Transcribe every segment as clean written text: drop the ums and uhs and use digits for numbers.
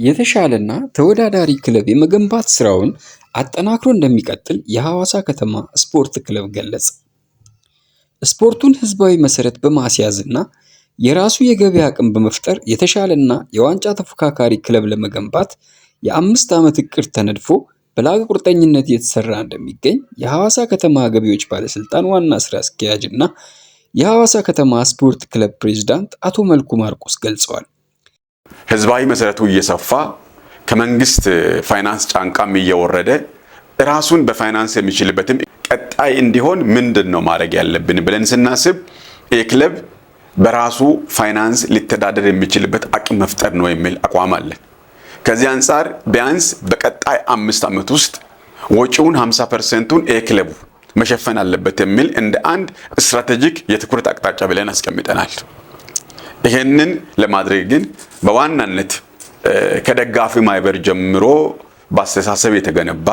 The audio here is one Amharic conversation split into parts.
የተሻለና ተወዳዳሪ ክለብ የመገንባት ስራውን አጠናክሮ እንደሚቀጥል የሐዋሳ ከተማ ስፖርት ክለብ ገለጸ። ስፖርቱን ህዝባዊ መሰረት በማስያዝና የራሱ የገበያ አቅም በመፍጠር የተሻለና የዋንጫ ተፎካካሪ ክለብ ለመገንባት የ5 ዓመት እቅድ ተነድፎ በላቀ ቁርጠኝነት እየተሰራ እንደሚገኝ የሐዋሳ ከተማ ገቢዎች ባለስልጣን ዋና ስራ አስኪያጅ እና የሐዋሳ ከተማ ስፖርት ክለብ ፕሬዝዳንት አቶ መልኩ ማርቆስ ገልጸዋል። ህዝባዊ መሰረቱ እየሰፋ ከመንግስት ፋይናንስ ጫንቃም እየወረደ ራሱን በፋይናንስ የሚችልበትም ቀጣይ እንዲሆን ምንድነው ማድረግ ያለብን ብለን ስናስብ የክለብ በራሱ ፋይናንስ ሊተዳደር የሚችልበት አቅም መፍጠር ነው የሚል አቋም አለ። ከዚህ አንፃር ቢያንስ በቀጣይ 5 ዓመት ውስጥ ወጪውን 50%ን የክለቡ መሸፈን አለበት የሚል እንደ አንድ ስትራቴጂክ የትኩረት አቅጣጫ ብለን አስቀምጠናል። ይሄንን ለማድረግ ግን በዋናነት ከደጋፊ ማህበር ጀምሮ በአስተሳሰብ የተገነባ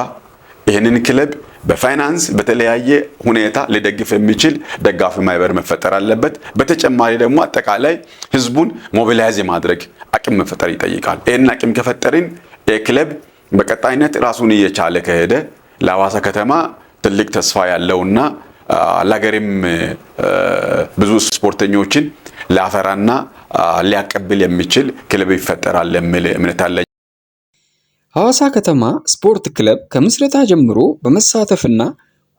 ይሄንን ክለብ በፋይናንስ በተለያየ ሁኔታ ሊደግፍ የሚችል ደጋፊ ማህበር መፈጠር አለበት። በተጨማሪ ደግሞ አጠቃላይ ህዝቡን ሞቢላይዝ ማድረግ አቅም መፈጠር ይጠይቃል። ይሄን አቅም ከፈጠርን የክለብ በቀጣይነት ራሱን እየቻለ ከሄደ ለሐዋሳ ከተማ ትልቅ ተስፋ ያለውና ለሀገርም ብዙ ስፖርተኞችን ሊያፈራና ሊያቀብል የሚችል ክለብ ይፈጠራል የሚል እምነት አለ። ሐዋሳ ከተማ ስፖርት ክለብ ከምስረታ ጀምሮ በመሳተፍና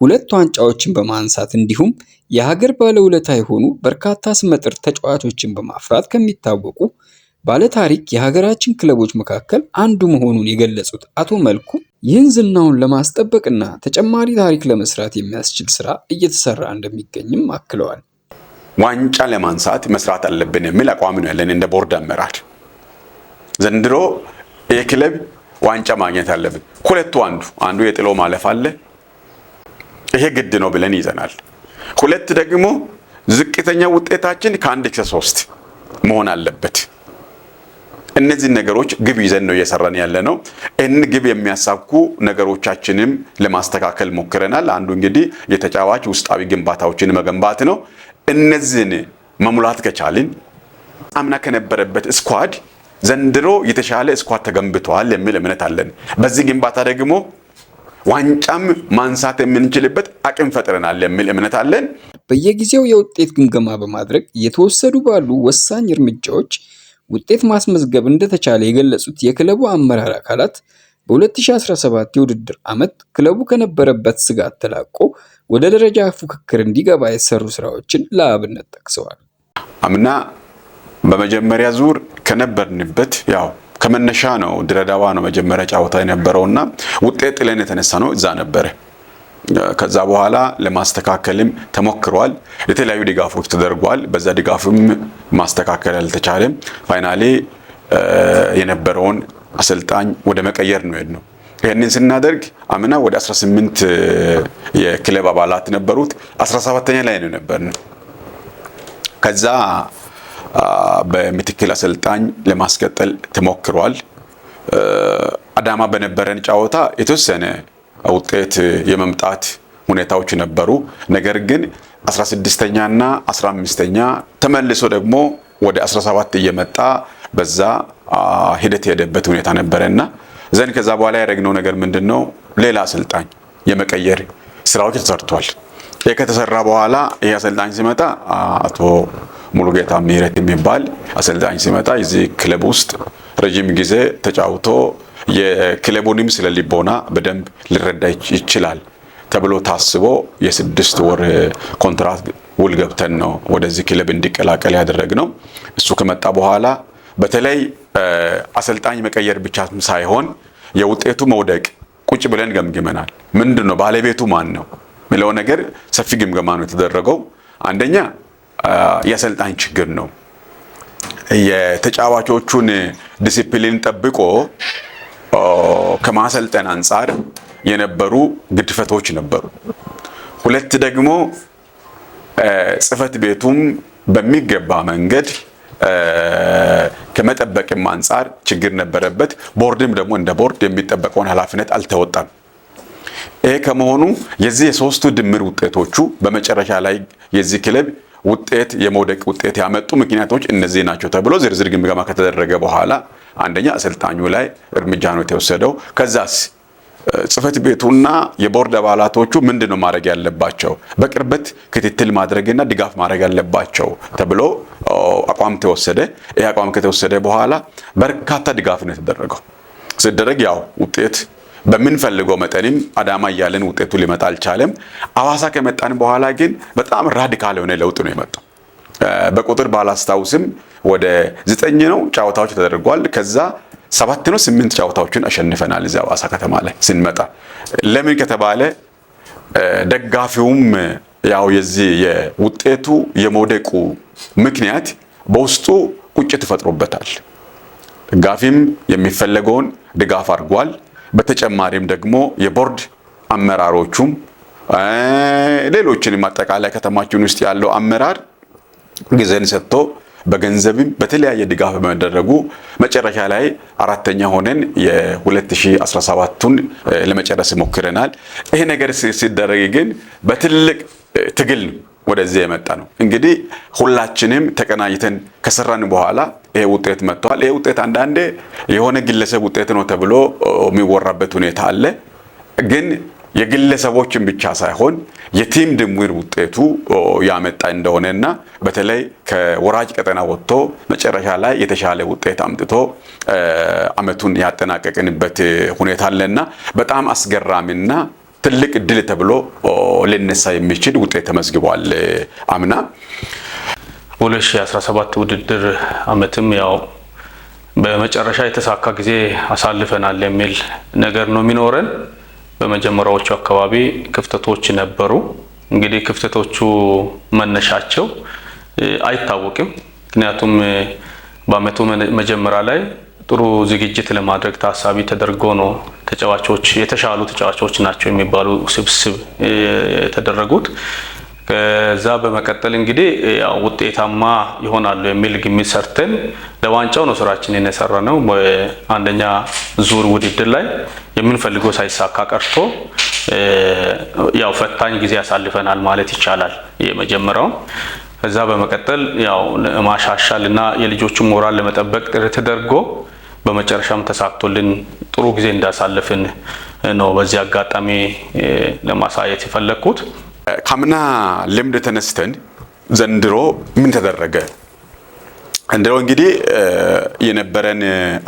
2 ዋንጫዎችን በማንሳት እንዲሁም የሀገር ባለውለታ የሆኑ በርካታ ስመጥር ተጫዋቾችን በማፍራት ከሚታወቁ ባለታሪክ የሀገራችን ክለቦች መካከል አንዱ መሆኑን የገለጹት አቶ መልኩ ይህን ዝናውን ለማስጠበቅና ተጨማሪ ታሪክ ለመስራት የሚያስችል ስራ እየተሰራ እንደሚገኝም አክለዋል። ዋንጫ ለማንሳት መስራት አለብን የሚል አቋም ነው ያለን እንደ ቦርድ አመራር። ዘንድሮ የክለብ ዋንጫ ማግኘት አለብን። ሁለቱ አንዱ የጥሎ ማለፍ አለ። ይሄ ግድ ነው ብለን ይዘናል። 2 ደግሞ ዝቅተኛ ውጤታችን ከ1 እስከ 3 መሆን አለበት። እነዚህ ነገሮች ግብ ይዘን ነው እየሰራን ያለ ነው። እን ግብ የሚያሳኩ ነገሮቻችንም ለማስተካከል ሞክረናል። አንዱ እንግዲህ የተጫዋች ውስጣዊ ግንባታዎችን መገንባት ነው። እነዚህን መሙላት ከቻልን አምና ከነበረበት ስኳድ ዘንድሮ የተሻለ ስኳድ ተገንብቷል የሚል እምነት አለን። በዚህ ግንባታ ደግሞ ዋንጫም ማንሳት የምንችልበት አቅም ፈጥረናል የሚል እምነት አለን። በየጊዜው የውጤት ግምገማ በማድረግ የተወሰዱ ባሉ ወሳኝ እርምጃዎች ውጤት ማስመዝገብ እንደተቻለ የገለጹት የክለቡ አመራር አካላት በ2017 የውድድር ዓመት ክለቡ ከነበረበት ስጋት ተላቆ ወደ ደረጃ ፉክክር እንዲገባ የተሰሩ ስራዎችን ለአብነት ጠቅሰዋል። አምና በመጀመሪያ ዙር ከነበርንበት ከመነሻ ነው ድሬዳዋ ነው መጀመሪያ ጫወታ የነበረውና ውጤት ጥለን የተነሳ ነው እዛ ነበር። ከዛ በኋላ ለማስተካከልም ተሞክሯል። የተለያዩ ድጋፎች ተደርጓል። በዛ ድጋፍም ማስተካከል አልተቻለም። ፋይናሊ የነበረውን አሰልጣኝ ወደ መቀየር ነው የሄድነው። ይሄንን ስናደርግ አምና ወደ 18 የክለብ አባላት ነበሩት። 17ኛ ላይ ነው ነበርነው። ከዛ በምትክል አሰልጣኝ ለማስቀጠል ተሞክሯል። አዳማ በነበረን ጫወታ የተወሰነ ውጤት የመምጣት ሁኔታዎች ነበሩ። ነገር ግን 16ኛና 15ኛ ተመልሶ ደግሞ ወደ 17 እየመጣ በዛ ሂደት የሄደበት ሁኔታ ነበረና ዘን ከዛ በኋላ ያደረግነው ነገር ምንድነው? ሌላ አሰልጣኝ የመቀየር ስራዎች ተሰርቷል። ይሄ ከተሰራ በኋላ ይሄ አሰልጣኝ ሲመጣ አቶ ሙሉጌታ ምህረት የሚባል አሰልጣኝ ሲመጣ እዚህ ክለብ ውስጥ ረጅም ጊዜ ተጫውቶ የክለቡንም ስለ ሊቦና በደንብ ሊረዳ ይችላል ተብሎ ታስቦ የ6 ወር ኮንትራት ውል ገብተን ነው ወደዚህ ክለብ እንዲቀላቀል ያደረግነው። እሱ ከመጣ በኋላ በተለይ አሰልጣኝ መቀየር ብቻ ሳይሆን የውጤቱ መውደቅ ቁጭ ብለን ገምግመናል። ምንድነው ባለቤቱ ማን ነው የሚለው ነገር ሰፊ ግምገማ ነው የተደረገው። አንደኛ የአሰልጣኝ ችግር ነው። የተጫዋቾቹን ዲሲፕሊን ጠብቆ ከማሰልጠን አንፃር የነበሩ ግድፈቶች ነበሩ። 2 ደግሞ ጽህፈት ቤቱም በሚገባ መንገድ ከመጠበቅም አንፃር ችግር ነበረበት። ቦርድም ደግሞ እንደ ቦርድ የሚጠበቀውን ኃላፊነት አልተወጣም። ይሄ ከመሆኑ የዚህ የሶስቱ ድምር ውጤቶቹ በመጨረሻ ላይ የዚህ ክለብ ውጤት የመውደቅ ውጤት ያመጡ ምክንያቶች እነዚህ ናቸው ተብሎ ዝርዝር ግምገማ ከተደረገ በኋላ አንደኛ አሰልጣኙ ላይ እርምጃ ነው የተወሰደው። ከዛስ ጽህፈት ቤቱና የቦርድ አባላቶቹ ምንድነው ማድረግ ያለባቸው? በቅርበት ክትትል ማድረግና ድጋፍ ማድረግ ያለባቸው ተብሎ አቋም ተወሰደ። ይህ አቋም ከተወሰደ በኋላ በርካታ ድጋፍ ነው የተደረገው። ሲደረግ ያው ውጤት በምንፈልገው መጠንም አዳማ እያለን ውጤቱ ሊመጣ አልቻለም። ሐዋሳ ከመጣን በኋላ ግን በጣም ራዲካል የሆነ ለውጥ ነው የመጣው። በቁጥር ባላስታውስም ወደ 9 ነው ጨዋታዎች ተደርጓል። ከዛ 7 ነው 8 ጨዋታዎችን አሸንፈናል እዚያ ሐዋሳ ከተማ ላይ ስንመጣ። ለምን ከተባለ ደጋፊውም ያው የዚህ የውጤቱ የመውደቁ ምክንያት በውስጡ ቁጭት ፈጥሮበታል። ደጋፊም የሚፈለገውን ድጋፍ አድርጓል። በተጨማሪም ደግሞ የቦርድ አመራሮቹም ሌሎችንም አጠቃላይ ከተማችን ውስጥ ያለው አመራር ጊዜን ሰጥቶ በገንዘብም በተለያየ ድጋፍ በመደረጉ መጨረሻ ላይ 4ኛ ሆነን የ2017ቱን ለመጨረስ ሞክረናል። ይሄ ነገር ሲደረግ ግን በትልቅ ትግል ወደዚህ የመጣ ነው። እንግዲህ ሁላችንም ተቀናጅተን ከሰራን በኋላ ይሄ ውጤት መጥቷል። ይሄ ውጤት አንዳንዴ የሆነ ግለሰብ ውጤት ነው ተብሎ የሚወራበት ሁኔታ አለ። ግን የግለሰቦችን ብቻ ሳይሆን የቲም ድምር ውጤቱ ያመጣ እንደሆነና በተለይ ከወራጅ ቀጠና ወጥቶ መጨረሻ ላይ የተሻለ ውጤት አምጥቶ አመቱን ያጠናቀቅንበት ሁኔታ አለና በጣም አስገራሚና ትልቅ ድል ተብሎ ሊነሳ የሚችል ውጤት ተመዝግቧል። አምና 2017 ውድድር አመትም ያው በመጨረሻ የተሳካ ጊዜ አሳልፈናል የሚል ነገር ነው የሚኖረን። በመጀመሪያዎቹ አካባቢ ክፍተቶች ነበሩ። እንግዲህ ክፍተቶቹ መነሻቸው አይታወቅም። ምክንያቱም በአመቱ መጀመሪያ ላይ ጥሩ ዝግጅት ለማድረግ ታሳቢ ተደርጎ ነው ተጫዋቾች የተሻሉ ተጫዋቾች ናቸው የሚባሉ ስብስብ የተደረጉት። ከዛ በመቀጠል እንግዲህ ያው ውጤታማ ይሆናሉ የሚል ግምት ሰርተን ለዋንጫው ነው ስራችንን የሰራነው። አንደኛ ዙር ውድድር ላይ የምንፈልገው ሳይሳካ ቀርቶ ያው ፈታኝ ጊዜ ያሳልፈናል ማለት ይቻላል የመጀመሪያው። ከዛ በመቀጠል ያው ማሻሻል እና የልጆቹን ሞራል ለመጠበቅ ጥረት ተደርጎ በመጨረሻም ተሳክቶልን ጥሩ ጊዜ እንዳሳለፍን ነው በዚህ አጋጣሚ ለማሳየት የፈለኩት። ካምና ልምድ ተነስተን ዘንድሮ ምን ተደረገ? ዘንድሮ እንግዲህ የነበረን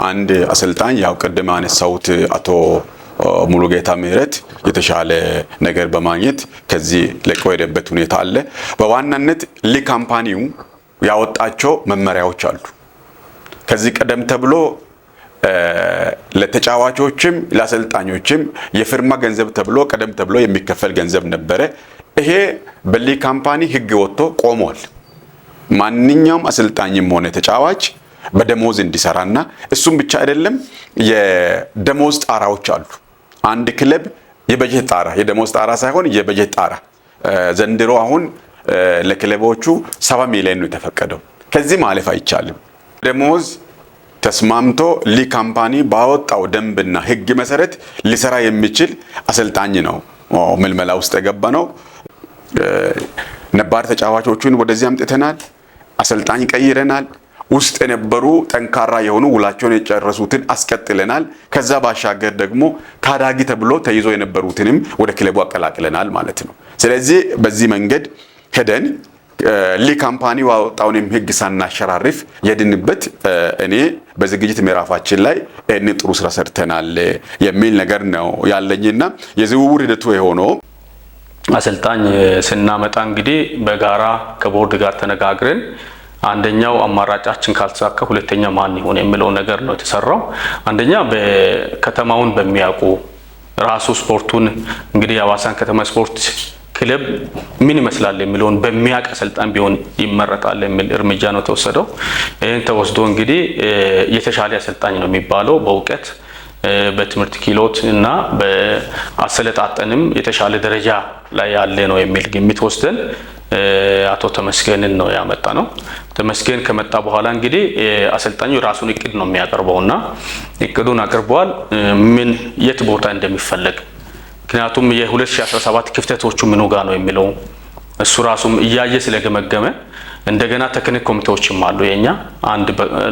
አንድ አሰልጣኝ ያው ቅድም አነሳሁት አቶ ሙሉጌታ ምህረት የተሻለ ነገር በማግኘት ከዚህ ለቆ የሄደበት ሁኔታ አለ። በዋናነት ለካምፓኒው ያወጣቸው መመሪያዎች አሉ። ከዚህ ቀደም ተብሎ ለተጫዋቾችም ለአሰልጣኞችም የፊርማ ገንዘብ ተብሎ ቀደም ተብሎ የሚከፈል ገንዘብ ነበረ። ይሄ በሊግ ካምፓኒ ህግ ወጥቶ ቆሟል። ማንኛውም አሰልጣኝም ሆነ ተጫዋች በደሞዝ እንዲሰራና እሱም ብቻ አይደለም የደሞዝ ጣራዎች አሉ። አንድ ክለብ የበጀት ጣራ የደሞዝ ጣራ ሳይሆን የበጀት ጣራ ዘንድሮ አሁን ለክለቦቹ 70 ሚሊዮን ነው የተፈቀደው። ከዚህ ማለፍ አይቻልም። ደሞዝ ተስማምቶ ሊግ ካምፓኒ ባወጣው ደንብና ህግ መሰረት ሊሰራ የሚችል አሰልጣኝ ነው ምልመላ ውስጥ የገባ ነው። ነባር ተጫዋቾቹን ወደዚህ አምጥተናል። አሰልጣኝ ቀይረናል። ውስጥ የነበሩ ጠንካራ የሆኑ ውላቸውን የጨረሱትን አስቀጥለናል። ከዛ ባሻገር ደግሞ ታዳጊ ተብሎ ተይዞ የነበሩትንም ወደ ክለቡ አቀላቅለናል ማለት ነው። ስለዚህ በዚህ መንገድ ሄደን ሊግ ካምፓኒ ያወጣውንም ህግ ሳናሸራርፍ የድንበት እኔ በዝግጅት ምዕራፋችን ላይ እኔ ጥሩ ስራ ሰርተናል የሚል ነገር ነው ያለኝና የዝውውር ሂደቱ የሆነው አሰልጣኝ ስናመጣ እንግዲህ በጋራ ከቦርድ ጋር ተነጋግረን አንደኛው አማራጫችን ካልተሳካ ሁለተኛ ማን ይሆን የሚለው ነገር ነው የተሰራው። አንደኛ በከተማውን በሚያውቁ ራሱ ስፖርቱን እንግዲህ የሐዋሳን ከተማ ስፖርት ክለብ ምን ይመስላል የሚለውን በሚያውቅ አሰልጣኝ ቢሆን ይመረጣል የሚል እርምጃ ነው ተወሰደው። ይሄን ተወስዶ እንግዲህ የተሻለ አሰልጣኝ ነው የሚባለው በእውቀት በትምህርት ክህሎት እና በአሰለጣጠንም የተሻለ ደረጃ ላይ ያለ ነው የሚል ግምት ወስደን አቶ ተመስገንን ነው ያመጣ ነው። ተመስገን ከመጣ በኋላ እንግዲህ አሰልጣኙ ራሱን እቅድ ነው የሚያቀርበውና እቅዱን አቅርቧል ምን የት ቦታ እንደሚፈለግ። ምክንያቱም የ2017 ክፍተቶቹ ምን ጋር ነው የሚለው እሱ ራሱም እያየ ስለገመገመ እንደገና ቴክኒክ ኮሚቴዎችም አሉ የኛ አንድ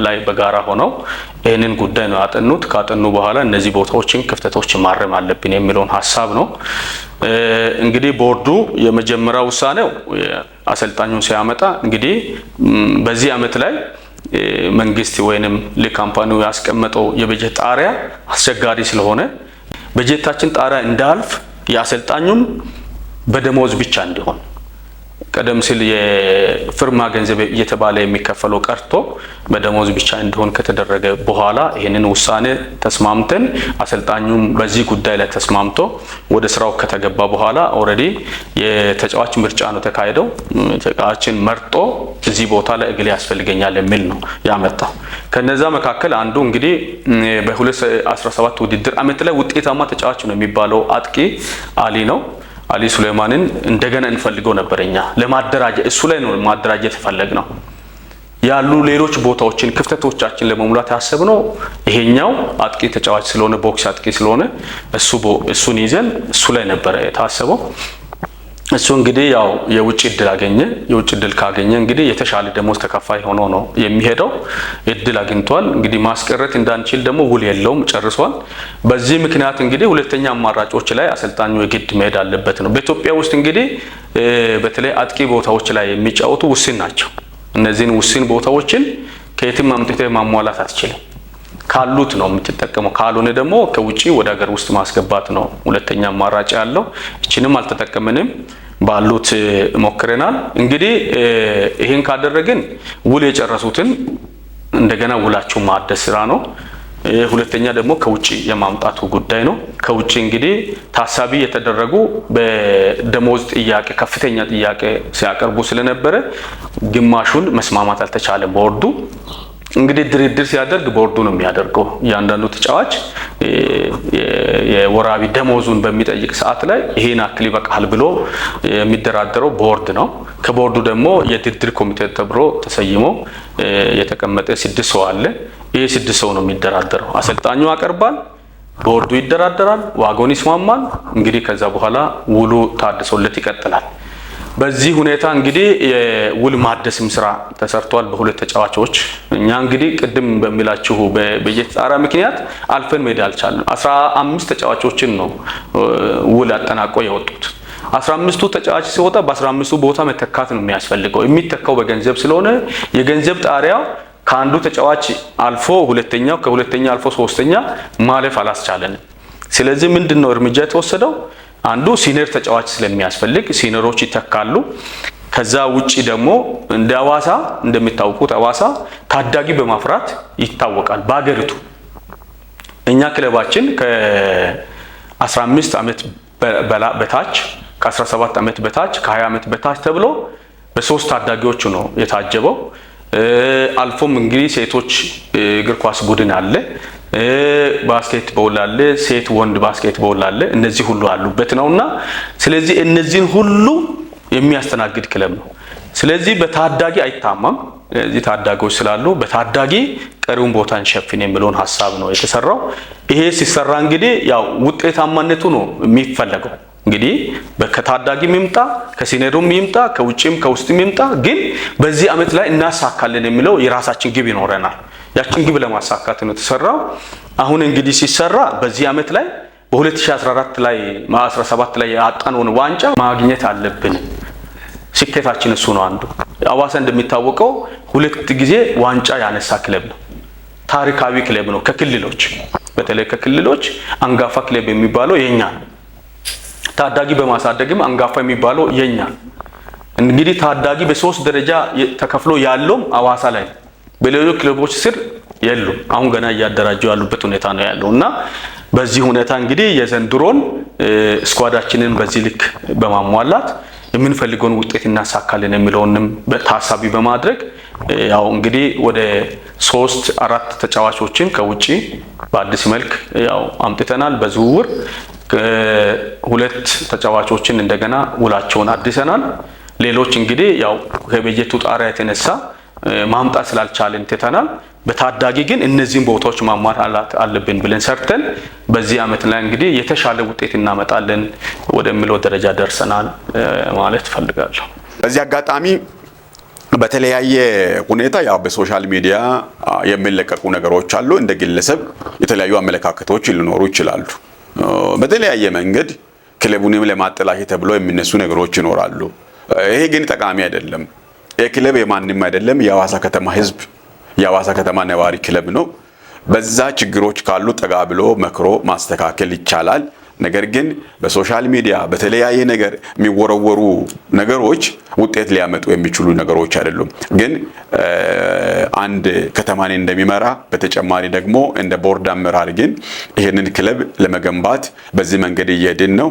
ላይ በጋራ ሆነው ይህንን ጉዳይ ነው ያጠኑት። ካጠኑ በኋላ እነዚህ ቦታዎችን ክፍተቶችን ማረም አለብን የሚለውን ሀሳብ ነው እንግዲህ ቦርዱ የመጀመሪያው ውሳኔው አሰልጣኙን ሲያመጣ እንግዲህ በዚህ አመት ላይ መንግስት ወይንም ለካምፓኒው ያስቀመጠው የበጀት ጣሪያ አስቸጋሪ ስለሆነ በጀታችን ጣሪያ እንዳልፍ የአሰልጣኙን በደሞዝ ብቻ እንዲሆን ቀደም ሲል የፍርማ ገንዘብ እየተባለ የሚከፈለው ቀርቶ በደሞዝ ብቻ እንዲሆን ከተደረገ በኋላ ይሄንን ውሳኔ ተስማምተን አሰልጣኙም በዚህ ጉዳይ ላይ ተስማምቶ ወደ ስራው ከተገባ በኋላ ኦሬዲ የተጫዋች ምርጫ ነው ተካሄደው ተጫዋችን መርጦ እዚህ ቦታ ላይ እግል ያስፈልገኛል የሚል ነው ያመጣው። ከነዛ መካከል አንዱ እንግዲህ በ2017 ውድድር አመት ላይ ውጤታማ ተጫዋች ነው የሚባለው አጥቂ አሊ ነው። አሊ ሱሌማንን እንደገና እንፈልገው ነበርኛ ለማደራጀት እሱ ላይ ነው ማደራጀት ተፈለግነው ያሉ ሌሎች ቦታዎችን ክፍተቶቻችን ለመሙላት ያሰብነው ይሄኛው አጥቂ ተጫዋች ስለሆነ ቦክስ አጥቂ ስለሆነ እሱን ይዘን እሱ ላይ ነበር የታሰበው። እሱ እንግዲህ ያው የውጭ እድል አገኘ። የውጭ እድል ካገኘ እንግዲህ የተሻለ ደሞዝ ተከፋይ ሆኖ ነው የሚሄደው። እድል አግኝቷል። እንግዲህ ማስቀረት እንዳንችል ደግሞ ውል የለውም ጨርሷል። በዚህ ምክንያት እንግዲህ ሁለተኛ አማራጮች ላይ አሰልጣኙ የግድ መሄድ አለበት ነው። በኢትዮጵያ ውስጥ እንግዲህ በተለይ አጥቂ ቦታዎች ላይ የሚጫወቱ ውስን ናቸው። እነዚህን ውስን ቦታዎችን ከየትም አምጥተህ ማሟላት አትችልም። ካሉት ነው የምትጠቀመው። ካልሆነ ደግሞ ከውጪ ወደ ሀገር ውስጥ ማስገባት ነው ሁለተኛ አማራጭ ያለው። እቺንም አልተጠቀምንም። ባሉት ሞክረናል። እንግዲህ ይሄን ካደረግን ውል የጨረሱትን እንደገና ውላቸው ማደስ ስራ ነው። ሁለተኛ ደግሞ ከውጪ የማምጣቱ ጉዳይ ነው። ከውጪ እንግዲህ ታሳቢ የተደረጉ በደሞዝ ጥያቄ ከፍተኛ ጥያቄ ሲያቀርቡ ስለነበረ ግማሹን መስማማት አልተቻለም ቦርዱ። እንግዲህ ድርድር ሲያደርግ ቦርዱ ነው የሚያደርገው። ያንዳንዱ ተጫዋች የወራቢ ደሞዙን በሚጠይቅ ሰዓት ላይ ይሄን አክል ይበቃል ብሎ የሚደራደረው ቦርድ ነው። ከቦርዱ ደግሞ የድርድር ኮሚቴ ተብሎ ተሰይሞ የተቀመጠ 6 ሰው አለ። ይሄ 6 ሰው ነው የሚደራደረው። አሰልጣኙ ያቀርባል፣ ቦርዱ ይደራደራል፣ ዋጋውን ይስማማል። እንግዲህ ከዛ በኋላ ውሉ ታድሶለት ይቀጥላል። በዚህ ሁኔታ እንግዲህ የውል ማደስም ስራ ተሰርቷል በሁለት ተጫዋቾች። እኛ እንግዲህ ቅድም በሚላችሁ በበጀት ጣሪያ ምክንያት አልፈን መሄድ አልቻልንም። 15 ተጫዋቾችን ነው ውል አጠናቆ የወጡት። 15ቱ ተጫዋች ሲወጣ በ15ቱ ቦታ መተካት ነው የሚያስፈልገው። የሚተካው በገንዘብ ስለሆነ የገንዘብ ጣሪያ ከአንዱ ተጫዋች አልፎ ሁለተኛው ከሁለተኛ አልፎ ሶስተኛ ማለፍ አላስቻለንም። ስለዚህ ምንድነው እርምጃ የተወሰደው? አንዱ ሲኒየር ተጫዋች ስለሚያስፈልግ ሲኒየሮች ይተካሉ። ከዛ ውጪ ደግሞ እንደ አዋሳ እንደሚታወቁት አዋሳ ታዳጊ በማፍራት ይታወቃል በአገሪቱ። እኛ ክለባችን ከ15 ዓመት በታች ከ17 ዓመት በታች ከ20 ዓመት በታች ተብሎ በ3 ታዳጊዎች ነው የታጀበው። አልፎም እንግዲህ ሴቶች እግር ኳስ ቡድን አለ፣ ባስኬትቦል አለ፣ ሴት ወንድ ባስኬትቦል አለ። እነዚህ ሁሉ አሉበት ነውና ስለዚህ እነዚህን ሁሉ የሚያስተናግድ ክለብ ነው። ስለዚህ በታዳጊ አይታማም። እዚህ ታዳጊዎች ስላሉ በታዳጊ ቀሪውን ቦታ እንሸፍን የሚለውን ሐሳብ ነው የተሰራው። ይሄ ሲሰራ እንግዲህ ያው ውጤታማነቱ ነው የሚፈለገው። እንግዲህ ከታዳጊም ይምጣ ከሲኒየሩም ይምጣ ከውጪም ከውስጥም ይምጣ፣ ግን በዚህ አመት ላይ እናሳካለን የሚለው የራሳችን ግብ ይኖረናል። ያችን ግብ ለማሳካት ነው የተሰራው። አሁን እንግዲህ ሲሰራ በዚህ አመት ላይ በ2014 ላይ 17 ላይ ያጣነውን ዋንጫ ማግኘት አለብን። ስኬታችን እሱ ነው አንዱ። አዋሳ እንደሚታወቀው 2 ጊዜ ዋንጫ ያነሳ ክለብ ነው። ታሪካዊ ክለብ ነው። ከክልሎች በተለይ ከክልሎች አንጋፋ ክለብ የሚባለው የኛ ነው። ታዳጊ በማሳደግም አንጋፋ የሚባለው የኛ። እንግዲህ ታዳጊ በ3 ደረጃ ተከፍሎ ያለው አዋሳ ላይ በሌሎች ክለቦች ስር የሉም። አሁን ገና እያደራጁ ያሉበት ሁኔታ ነው ያለውና በዚህ ሁኔታ እንግዲህ የዘንድሮን ስኳዳችንን በዚህ ልክ በማሟላት የምንፈልገውን ውጤት እናሳካለን የሚለውንም በታሳቢ በማድረግ ያው እንግዲህ ወደ 3-4 ተጫዋቾችን ከውጪ በአዲስ መልክ ያው አምጥተናል። በዝውውር 2 ተጫዋቾችን እንደገና ውላቸውን አድሰናል። ሌሎች እንግዲህ ያው ከበጀቱ ጣሪያ የተነሳ ማምጣት ስላልቻለን ትተናል። በታዳጊ ግን እነዚህን ቦታዎች ማሟላት አለብን ብለን ሰርተን በዚህ አመት ላይ እንግዲህ የተሻለ ውጤት እናመጣለን ወደሚለው ደረጃ ደርሰናል ማለት ፈልጋለሁ። በዚህ አጋጣሚ በተለያየ ሁኔታ ያው በሶሻል ሚዲያ የሚለቀቁ ነገሮች አሉ። እንደ ግለሰብ የተለያዩ አመለካከቶች ሊኖሩ ይችላሉ። በተለያየ መንገድ ክለቡንም ለማጠላሸት ተብሎ የሚነሱ ነገሮች ይኖራሉ። ይሄ ግን ጠቃሚ አይደለም። የክለብ የማንም አይደለም፣ የሐዋሳ ከተማ ህዝብ የሐዋሳ ከተማ ነዋሪ ክለብ ነው። በዛ ችግሮች ካሉ ጠጋ ብሎ መክሮ ማስተካከል ይቻላል። ነገር ግን በሶሻል ሚዲያ በተለያየ ነገር የሚወረወሩ ነገሮች ውጤት ሊያመጡ የሚችሉ ነገሮች አይደሉም። ግን አንድ ከተማን እንደሚመራ በተጨማሪ ደግሞ እንደ ቦርድ አመራር ግን ይሄንን ክለብ ለመገንባት በዚህ መንገድ እየሄድን ነው።